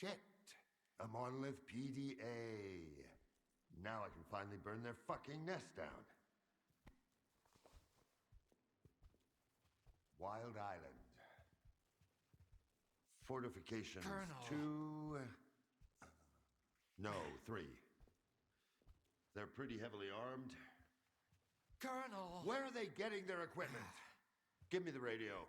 Shit. A monolith PDA. Now I can finally burn their fucking nest down. Wild Island. Fortifications Colonel. 2... No, 3. They're pretty heavily armed. Colonel! Where are they getting their equipment? Give me the radio.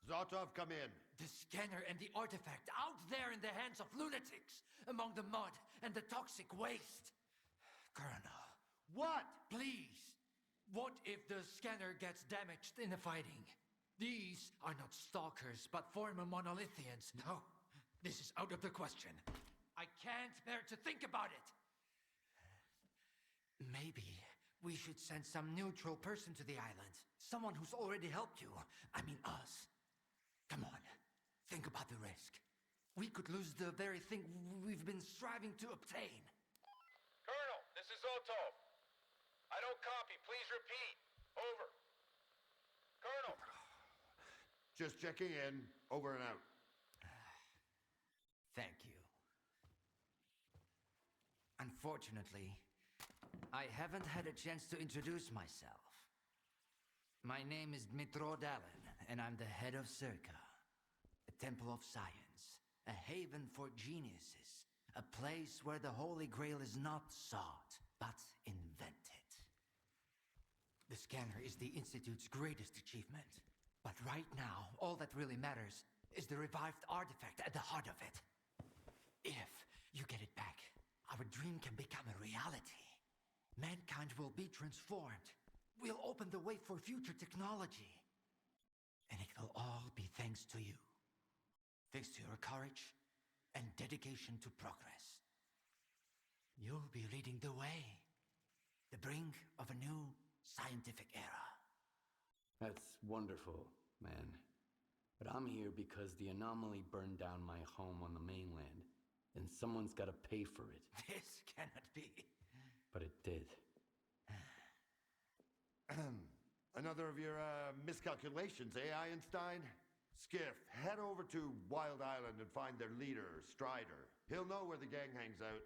Zotov, come in. The scanner and the artifact out there in the hands of lunatics, among the mud and the toxic waste. Colonel, What? please. What if the scanner gets damaged in the fighting? These are not stalkers, but former monolithians. No, this is out of the question. I can't bear to think about it. Maybe we should send some neutral person to the island. Someone who's already helped you. I mean us. Come on, think about the risk. We could lose the very thing we've been striving to obtain. Colonel, this is Zotov. I don't copy. Please repeat. Over. Colonel. Just checking in. Over and out. Thank you. Unfortunately, I haven't had a chance to introduce myself. My name is Dmitro Dalin, and I'm the head of S.T.A.L.K.E.R, a temple of science, a haven for geniuses, a place where the Holy Grail is not sought, but invented. The scanner is the Institute's greatest achievement, but right now, all that really matters is the revived artifact at the heart of it. If you get it back, our dream can become a reality. Mankind will be transformed. We'll open the way for future technology. And it will all be thanks to you. Thanks to your courage and dedication to progress. You'll be leading the way. The brink of a new scientific era. That's wonderful, man. But I'm here because the anomaly burned down my home on the mainland, and someone's gotta pay for it. This cannot be. But it did. Another of your miscalculations, eh, Einstein? Skiff, head over to Wild Island and find their leader, Strider. He'll know where the gang hangs out.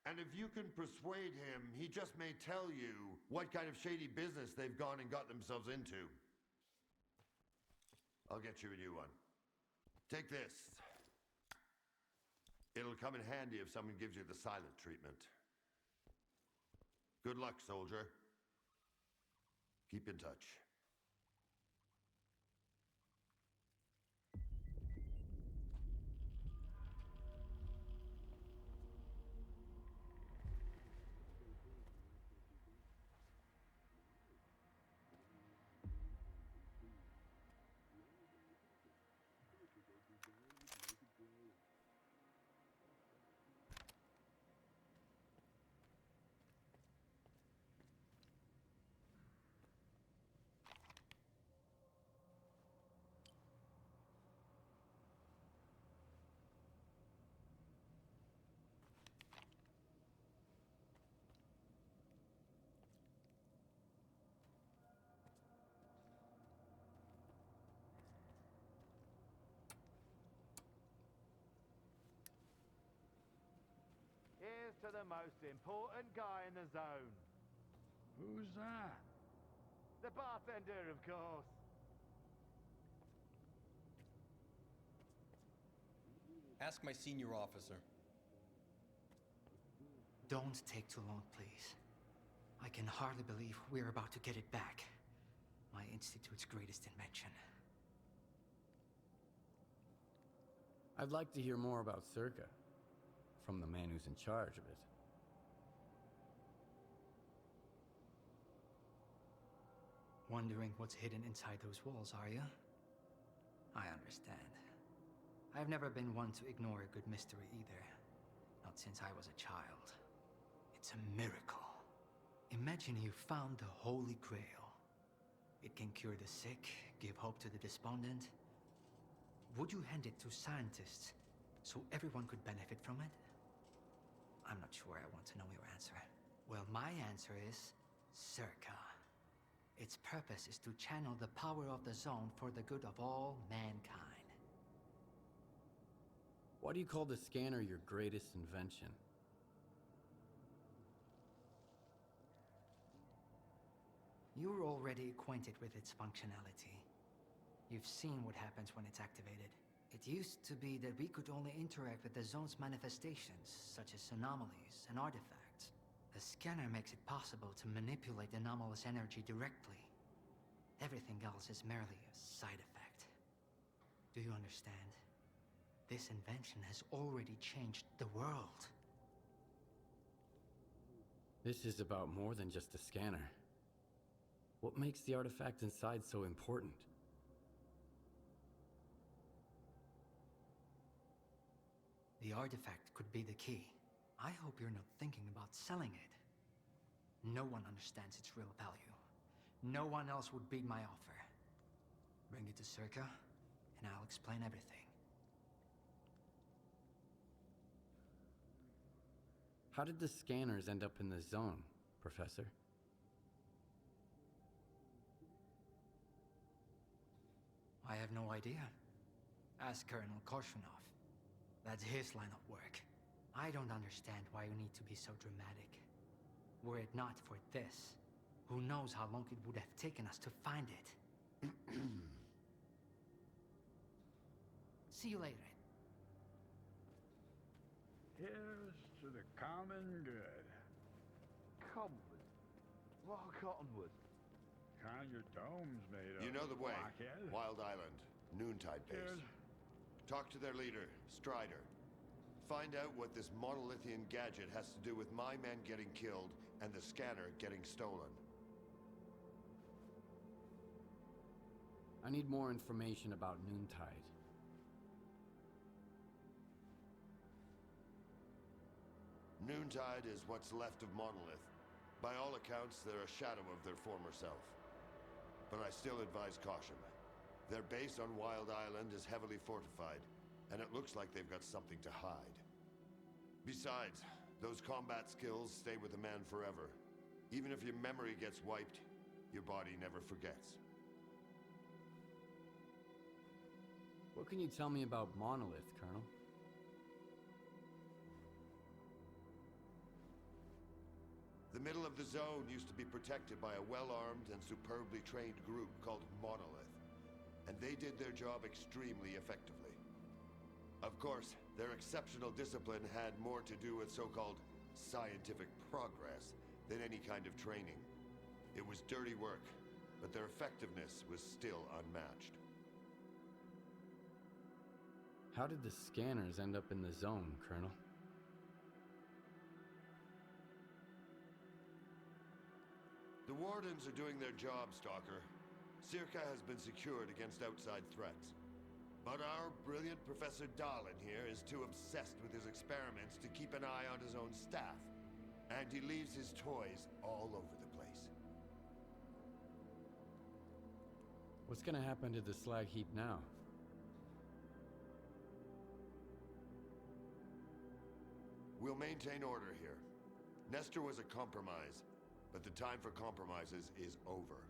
And if you can persuade him, he just may tell you what kind of shady business they've gone and got themselves into. I'll get you a new one. Take this. It'll come in handy if someone gives you the silent treatment. Good luck, soldier. Keep in touch. Here's to the most important guy in the zone. Who's that? The bartender, of course. Ask my senior officer. Don't take too long, please. I can hardly believe we're about to get it back. My Institute's greatest invention. I'd like to hear more about S.T.A.L.K.E.R. from the man who's in charge of it. Wondering what's hidden inside those walls, are you? I understand. I've never been one to ignore a good mystery either. Not since I was a child. It's a miracle. Imagine you found the Holy Grail. It can cure the sick, give hope to the despondent. Would you hand it to scientists so everyone could benefit from it? I'm not sure I want to know your answer. Well, my answer is S.T.A.L.K.E.R. Its purpose is to channel the power of the zone for the good of all mankind. Why do you call the scanner your greatest invention? You're already acquainted with its functionality. You've seen what happens when it's activated. It used to be that we could only interact with the zone's manifestations, such as anomalies and artifacts. The scanner makes it possible to manipulate anomalous energy directly. Everything else is merely a side effect. Do you understand? This invention has already changed the world. This is about more than just a scanner. What makes the artifact inside so important? The artifact could be the key. I hope you're not thinking about selling it. No one understands its real value. No one else would beat my offer. Bring it to S.T.A.L.K.E.R, and I'll explain everything. How did the scanners end up in the zone, Professor? I have no idea. Ask Colonel Korshunov. That's his line of work. I don't understand why you need to be so dramatic. Were it not for this, who knows how long it would have taken us to find it. See you later. Here's to the common good. Cottonwood? What cottonwood? Kind your dome's made of. You know the way. blockhead. Wild Island, noontide base. Cheers. Talk to their leader, Strider. Find out what this monolithian gadget has to do with my men getting killed and the scanner getting stolen. I need more information about Noontide. Noontide is what's left of Monolith. By all accounts, they're a shadow of their former self. But I still advise caution. Their base on Wild Island is heavily fortified, and it looks like they've got something to hide. Besides, those combat skills stay with a man forever. Even if your memory gets wiped, your body never forgets. What can you tell me about Monolith, Colonel? The middle of the zone used to be protected by a well-armed and superbly trained group called Monolith, and they did their job extremely effectively. Of course, their exceptional discipline had more to do with so-called scientific progress than any kind of training. It was dirty work, but their effectiveness was still unmatched. How did the scanners end up in the zone, Colonel? The Wardens are doing their job, Stalker. S.T.A.L.K.E.R has been secured against outside threats. But our brilliant Professor Dahlin here is too obsessed with his experiments to keep an eye on his own staff. And he leaves his toys all over the place. What's gonna happen to the Slag Heap now? We'll maintain order here. Nestor was a compromise, but the time for compromises is over.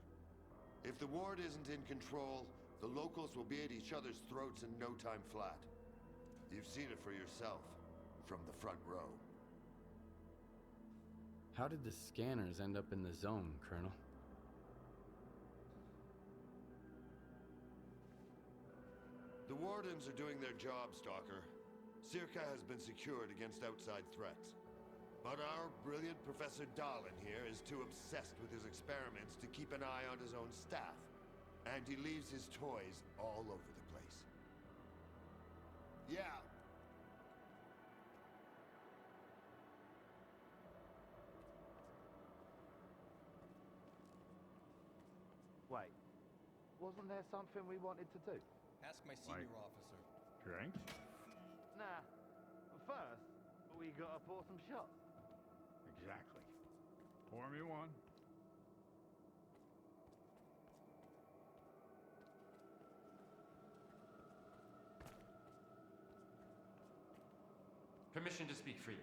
If the Ward isn't in control, the locals will be at each other's throats in no time flat. You've seen it for yourself, from the front row. How did the scanners end up in the zone, Colonel? The Wardens are doing their job, Stalker. S.T.A.L.K.E.R has been secured against outside threats. But our brilliant Professor Dahlin here is too obsessed with his experiments to keep an eye on his own staff. And he leaves his toys all over the place. Yeah. Wait, wasn't there something we wanted to do? Ask my senior officer. Drink? Nah. First, we gotta pour some shots. Exactly. Pour me one. Permission to speak freely.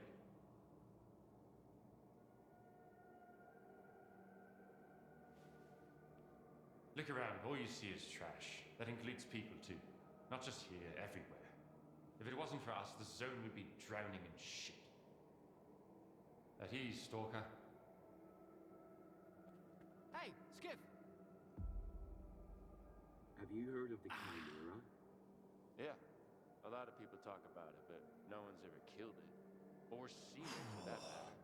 Look around, all you see is trash. That includes people too. Not just here, everywhere. If it wasn't for us, the zone would be drowning in shit. At ease, Stalker. Hey, Skiff! Have you heard of the Chimera? Yeah, a lot of people talk about it, but no one's ever killed it. Or seen it, for that matter.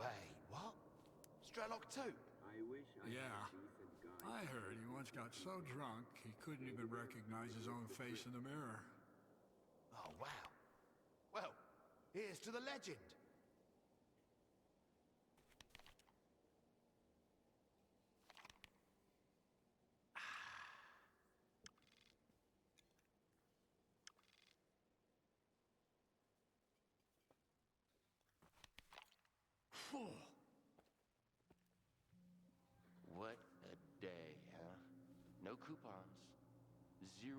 Wait, what? Strelok 2? I wish I Yeah. had a decent guy. I heard he once got so drunk he couldn't even recognize his own face in the mirror. Oh, wow. Well, here's to the legend. What a day, huh? No coupons. Zero